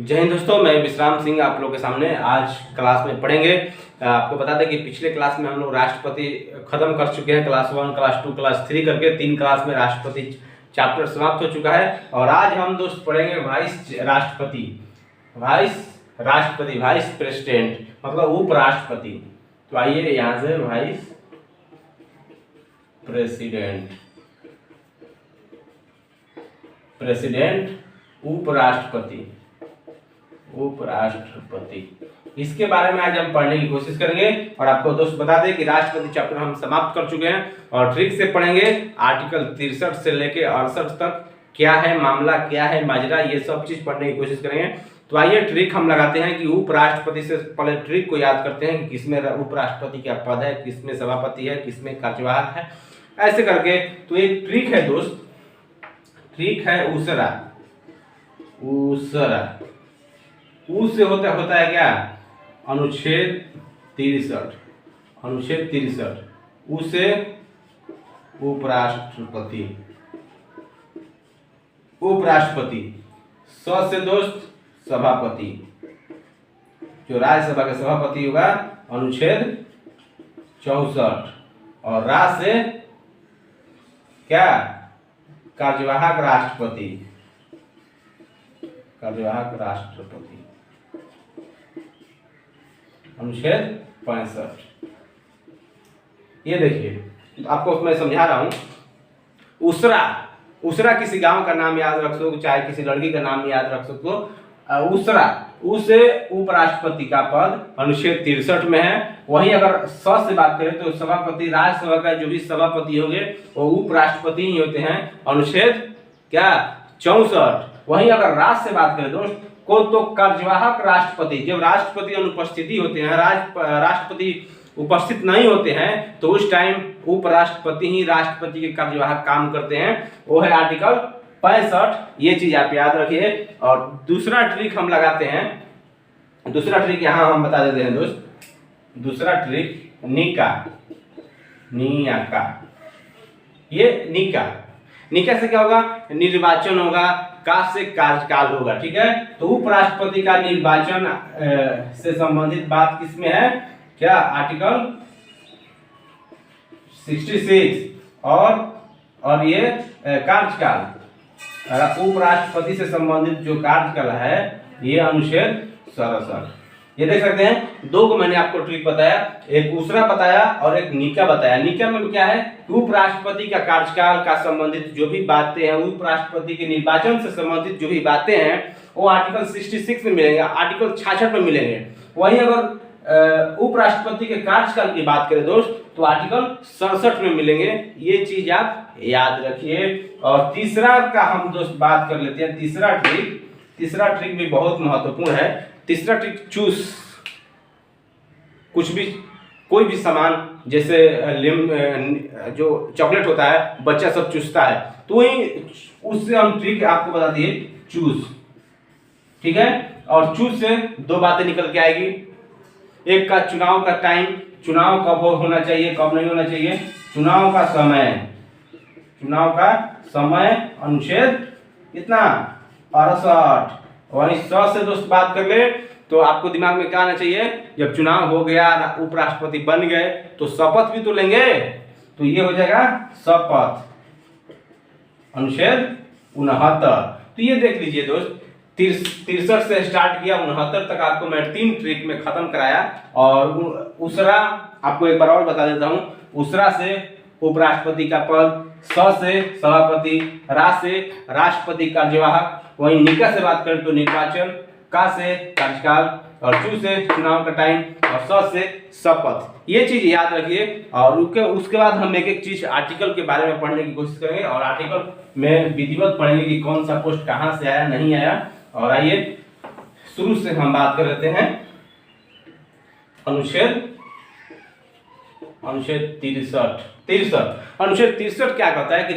जय हिंद दोस्तों, मैं विश्राम सिंह आप लोगों के सामने आज क्लास में पढ़ेंगे। आपको बता दें कि पिछले क्लास में हम लोग राष्ट्रपति खत्म कर चुके हैं। क्लास 1, क्लास 2, क्लास 3 करके 3 क्लास में राष्ट्रपति चैप्टर समाप्त हो चुका है। और आज हम दोस्त पढ़ेंगे वाइस राष्ट्रपति, वाइस प्रेसिडेंट मतलब उपराष्ट्रपति। तो आइए यहाँ से वाइस प्रेसिडेंट उपराष्ट्रपति इसके बारे में आज हम पढ़ने की कोशिश करेंगे। और आपको दोस्त बता दें कि राष्ट्रपति चैप्टर हम समाप्त कर चुके हैं और ट्रिक से पढ़ेंगे। आर्टिकल 63 से लेके 68 तक क्या है मामला, क्या है माजरा, ये सब चीज पढ़ने की कोशिश करेंगे। तो आइए ट्रिक हम लगाते हैं कि उपराष्ट्रपति से पहले ट्रिक को याद करते हैं कि किसमें उपराष्ट्रपति का पद है, किसमें सभापति है, किसमें कार्यवाहक है, ऐसे करके। तो एक ट्रिक है दोस्त, ट्रिक है उसरा। ऊ से होता है क्या? अनुच्छेद 63। ऊ से उपराष्ट्रपति। स से दोस्त सभापति, जो राज्यसभा के सभापति होगा अनुच्छेद 64। और रा से क्या? कार्यवाहक राष्ट्रपति। अनुच्छेद 65। ये देखिए, आपको मैं समझा रहा हूं। उसरा किसी गांव का नाम याद रख सको, चाहे किसी लड़की का नाम याद रख सको। उसरा उसे उपराष्ट्रपति का पद अनुच्छेद 63 में है। वहीं अगर स से बात करें तो सभापति, राज्यसभा का जो भी सभापति होंगे वो उपराष्ट्रपति ही होते हैं, अनुच्छेद क्या? 64। वहीं अगर राज से बात करें दोस्त को तो कार्यवाहक राष्ट्रपति, जब राष्ट्रपति अनुपस्थिति होते हैं, राष्ट्रपति उपस्थित नहीं होते हैं, तो उस टाइम उपराष्ट्रपति ही राष्ट्रपति के कार्यवाहक काम करते हैं। वो है आर्टिकल 65। ये चीज आप याद रखिए। और दूसरा ट्रिक हम लगाते हैं। दूसरा ट्रिक यहाँ हम बता देते हैं दोस्त। दूसरा ट्रिक निका। ये निका से क्या होगा? निर्वाचन होगा। का से कार्यकाल होगा। ठीक है, तो उपराष्ट्रपति का निर्वाचन से संबंधित बात किसमें है? क्या? आर्टिकल 66। और ये कार्यकाल, उपराष्ट्रपति से संबंधित जो कार्यकाल है ये अनुच्छेद 67। ये देख सकते हैं, दो को मैंने आपको ट्रिक बताया, एक उसरा बताया और एक निका बताया। निका में क्या है? उपराष्ट्रपति का कार्यकाल का संबंधित जो भी बातें हैं, उपराष्ट्रपति के निर्वाचन से संबंधित जो भी बातें हैं वो आर्टिकल 66 में मिलेंगे, आर्टिकल 66 में मिलेंगे। वहीं अगर उपराष्ट्रपति के कार्यकाल की बात करें दोस्त तो आर्टिकल 67 में मिलेंगे। ये चीज आप याद रखिए। और तीसरा का हम दोस्त बात कर लेते हैं। तीसरा ट्रिक भी बहुत महत्वपूर्ण है। तीसरा ट्रिक चूस। कोई भी सामान, जैसे जो चॉकलेट होता है बच्चा सब चूसता है, तो वही उससे हम ट्रिक आपको बता दिए, चूस। ठीक है, और चूस से दो बातें निकल के आएगी। एक का चुनाव का टाइम, चुनाव कब होना चाहिए, कब नहीं होना चाहिए। चुनाव का समय अनुच्छेद कितना? 68। वहीं 100 से दोस्त बात कर ले तो आपको दिमाग में क्या आना चाहिए? जब चुनाव हो गया, उपराष्ट्रपति बन गए, तो शपथ भी तो लेंगे। तो ये हो जाएगा शपथ, अनुच्छेद 69। तो ये देख लीजिए दोस्त, 63 से स्टार्ट किया, 69 तक आपको मैं 3 ट्रिक में खत्म कराया। और उसरा आपको एक बार और बता देता हूँ। उसरा से उपराष्ट्रपति का पद, स से सभापति, रा से राष्ट्रपति कार्यवाहक, वहीं निका से बात करें तो निर्वाचन, का से कार्यकाल, और चू से चुनाव का टाइम, और स से शपथ। ये चीज याद रखिए। और उसके बाद हम एक चीज आर्टिकल के बारे में पढ़ने की कोशिश करेंगे। और आर्टिकल में विधिवत पढ़ेंगे कि कौन सा पोस्ट कहां से आया, नहीं आया। और आइए शुरू से हम बात कर लेते हैं। अनुच्छेद 63। अनुच्छेद 63 क्या कहता है कि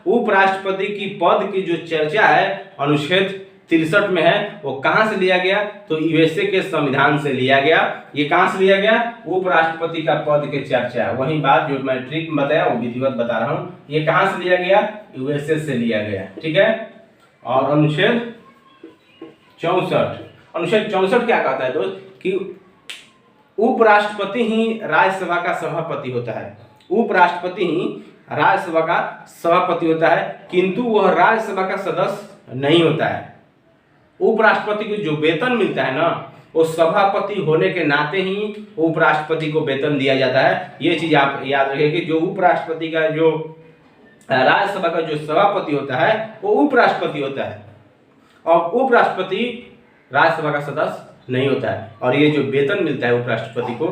उपराष्ट्रपति की पद की जो चर्चा है अनुच्छेद 63 में है, वो कहां से लिया गया? तो यूएसए के संविधान से लिया गया। ये कहां से लिया गया? उपराष्ट्रपति का पद की चर्चा। वही बात जो मैं ट्रिक में बताया वो विधिवत बता रहा हूं। ये कहां से लिया गया? यूएसए से लिया गया। ठीक है, और अनुच्छेद 64 अनुच्छेद 64 क्या कहता है दोस्त कि उपराष्ट्रपति ही राज्यसभा का सभापति होता है। उपराष्ट्रपति ही राज्यसभा का सभापति होता है, किंतु वह राज्यसभा का सदस्य नहीं होता है। उपराष्ट्रपति को जो वेतन मिलता है ना, वो सभापति होने के नाते ही उपराष्ट्रपति को वेतन दिया जाता है। ये चीज आप याद रखिए कि जो उपराष्ट्रपति का जो राज्यसभा का जो सभापति होता है वो उपराष्ट्रपति होता है, और उपराष्ट्रपति राज्यसभा का सदस्य नहीं होता है। और ये जो वेतन मिलता है उपराष्ट्रपति को,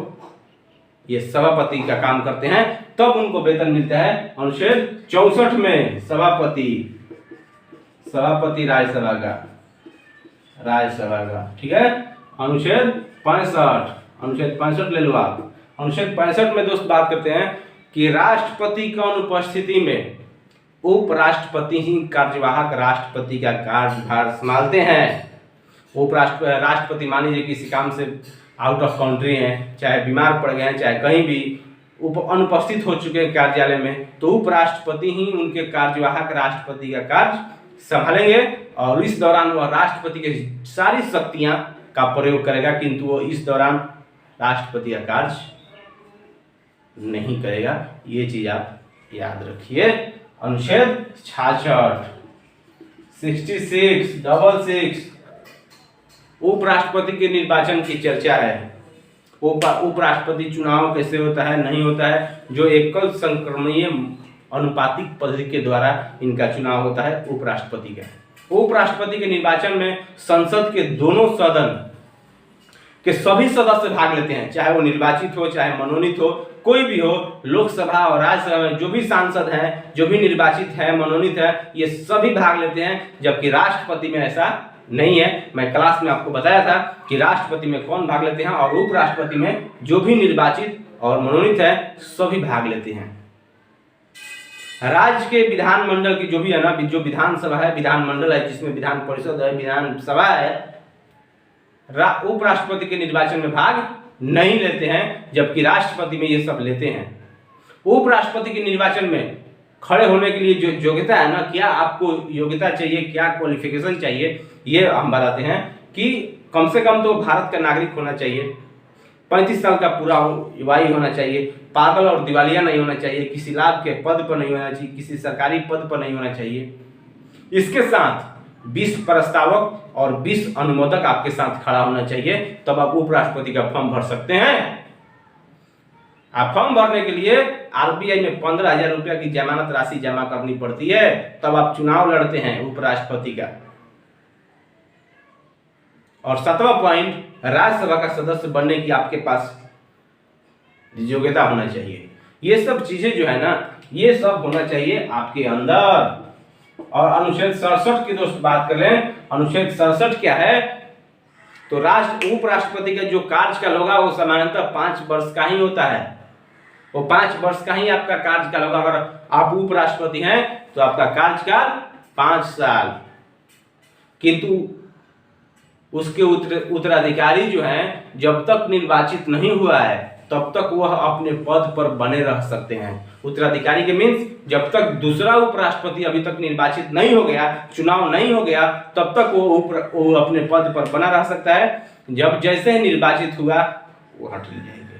ये सभापति का काम करते हैं तब उनको वेतन मिलता है। अनुच्छेद 64 में सभापति राज्यसभा का ठीक है। अनुच्छेद 65 ले लो आप। अनुच्छेद 65 में दोस्त बात करते हैं कि राष्ट्रपति की अनुपस्थिति में उपराष्ट्रपति ही कार्यवाहक राष्ट्रपति का कार्यभार संभालते हैं। राष्ट्रपति मान लीजिए किसी काम से आउट ऑफ कंट्री हैं, चाहे बीमार पड़ गए हैं, चाहे कहीं भी अनुपस्थित हो चुके हैं कार्यालय में, तो उपराष्ट्रपति ही उनके कार्यवाहक राष्ट्रपति का कार्य संभालेंगे और इस दौरान वह राष्ट्रपति की सारी शक्तियां का प्रयोग करेगा, किंतु वो इस दौरान राष्ट्रपति का कार्य नहीं करेगा। ये चीज आप याद रखिए। अनुच्छेद 66 उपराष्ट्रपति के निर्वाचन की चर्चा है। उपराष्ट्रपति चुनाव कैसे होता है, नहीं होता है, जो एकल संक्रमणीय अनुपातिक पद्धति के द्वारा इनका चुनाव होता है उपराष्ट्रपति का। उपराष्ट्रपति के निर्वाचन में संसद के दोनों सदन के सभी सदस्य भाग लेते हैं, चाहे वो निर्वाचित हो चाहे मनोनीत हो, कोई भी हो। लोकसभा और राज्यसभा में जो भी सांसद हैं, जो भी निर्वाचित है मनोनीत है, ये सभी भाग लेते हैं, जबकि राष्ट्रपति में ऐसा नहीं है। मैं क्लास में आपको बताया था कि राष्ट्रपति में कौन भाग लेते हैं और उपराष्ट्रपति में जो भी निर्वाचित और मनोनीत है सभी भाग लेते हैं। राज्य के विधानमंडल की जो भी है ना, जो विधानसभा है, विधानमंडल है जिसमें विधान परिषद है, विधानसभा है, उपराष्ट्रपति के निर्वाचन में भाग नहीं लेते हैं, जबकि राष्ट्रपति में ये सब लेते हैं। उपराष्ट्रपति के निर्वाचन में खड़े होने के लिए जो योग्यता है ना, क्या आपको योग्यता चाहिए, क्या क्वालिफिकेशन चाहिए, ये हम बताते हैं कि कम से कम तो भारत का नागरिक होना चाहिए, 35 साल का पूरा आयु होना चाहिए, पागल और दिवालिया नहीं होना चाहिए, किसी लाभ के पद पर नहीं होना चाहिए, किसी सरकारी पद पर नहीं होना चाहिए। इसके साथ 20 प्रस्तावक और 20 अनुमोदक आपके साथ खड़ा होना चाहिए, तब आप उपराष्ट्रपति का फॉर्म भर सकते हैं। आप फॉर्म भरने के लिए आरबीआई में 15,000 रुपया की जमानत राशि जमा करनी पड़ती है, तब आप चुनाव लड़ते हैं उपराष्ट्रपति का। और 7वां पॉइंट, राज्यसभा का सदस्य बनने की आपके पास योग्यता होना चाहिए। ये सब चीजें जो है ना, ये सब होना चाहिए आपके अंदर। और अनुच्छेद 67 की दोस्त बात कर लें। अनुच्छेद 67 क्या है, तो उपराष्ट्रपति का जो कार्यकाल होगा वो सामान्यतः 5 वर्ष का ही होता है। वो 5 वर्ष का ही आपका कार्यकाल होगा। अगर आप उपराष्ट्रपति हैं तो आपका कार्यकाल 5 साल, किंतु उसके उत्तराधिकारी जो हैं, जब तक निर्वाचित नहीं हुआ है तब तक वह अपने पद पर बने रह सकते हैं। उत्तराधिकारी के मीन्स जब तक दूसरा उपराष्ट्रपति अभी तक निर्वाचित नहीं हो गया, चुनाव नहीं हो गया, तब तक वो अपने पद पर बना रह सकता है। जब जैसे ही निर्वाचित हुआ वो हट जाएंगे।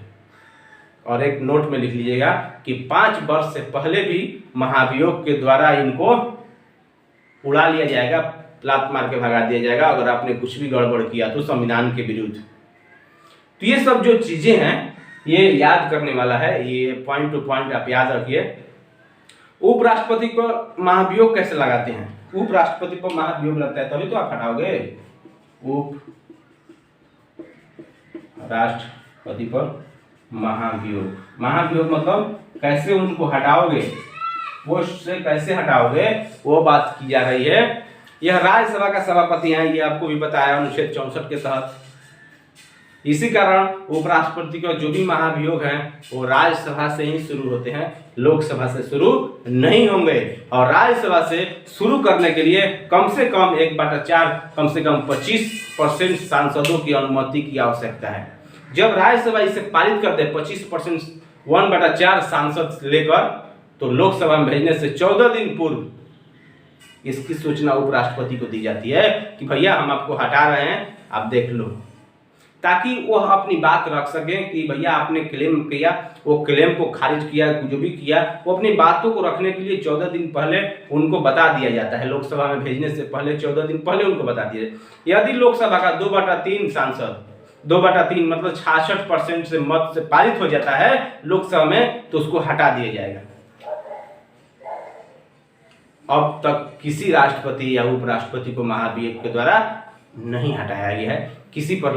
और एक नोट में लिख लीजिएगा कि 5 वर्ष से पहले भी महाभियोग के द्वारा इनको उड़ा लिया जाएगा, लात मार के भगा दिया जाएगा अगर आपने कुछ भी गड़बड़ किया तो संविधान के विरुद्ध। तो ये सब जो चीजें हैं ये याद करने वाला है, ये पॉइंट टू पॉइंट आप याद रखिए। उपराष्ट्रपति को महाभियोग कैसे लगाते हैं? उपराष्ट्रपति को महाभियोग लगता है तभी तो आप हटाओगे। उपराष्ट्रपति पर महाभियोग, महाभियोग मतलब कैसे उनको हटाओगे, वो से कैसे हटाओगे वो बात की जा रही है। यह राज्यसभा का सभापति है, ये आपको भी बताया अनुच्छेद 64 के तहत। इसी कारण उपराष्ट्रपति का जो भी महाभियोग है वो राज्यसभा से ही शुरू होते हैं, लोकसभा से शुरू नहीं होंगे। और राज्यसभा से शुरू करने के लिए कम से कम 1/4 कम से कम 25% सांसदों की अनुमति की आवश्यकता है। जब राज्यसभा इसे पारित कर दे 25% 1/4 सांसद लेकर, तो लोकसभा में भेजने से 14 दिन पूर्व इसकी सूचना उपराष्ट्रपति को दी जाती है कि भैया हम आपको हटा रहे हैं, आप देख लो, ताकि वो अपनी बात रख सके कि भैया आपने क्लेम किया, वो क्लेम को खारिज किया, जो भी किया वो अपनी बातों को रखने के लिए 14 दिन पहले उनको बता दिया जाता है। लोकसभा में भेजने से पहले 14 दिन पहले उनको बता दिया। यदि लोकसभा का 2/3 सांसद, 2/3 मतलब 66% से मत से पारित हो जाता है लोकसभा में, तो उसको हटा दिया जाएगा। अब तक किसी राष्ट्रपति या उपराष्ट्रपति को महाभियोग के द्वारा नहीं हटाया गया है। किसी पर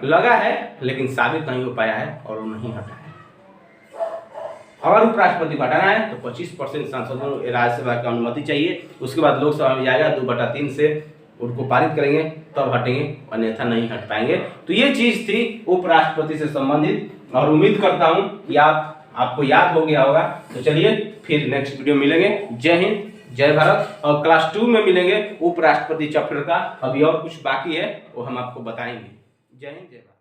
लगा है लेकिन साबित नहीं हो पाया है और वो नहीं हटा है। अगर उपराष्ट्रपति को हटाना है तो 25% सांसदों को राज्यसभा की अनुमति चाहिए, उसके बाद लोकसभा में जाएगा, 2/3 से उनको पारित करेंगे तब हटेंगे, अन्यथा नहीं हट पाएंगे। तो ये चीज थी उपराष्ट्रपति से संबंधित और उम्मीद करता हूं कि आपको याद हो गया होगा। तो चलिए फिर नेक्स्ट वीडियो मिलेंगे। जय हिंद, जय भारत। और क्लास 2 में मिलेंगे उपराष्ट्रपति चैप्टर का, अभी और कुछ बाकी है वो हम आपको बताएंगे। जय हिंद, जय भारत।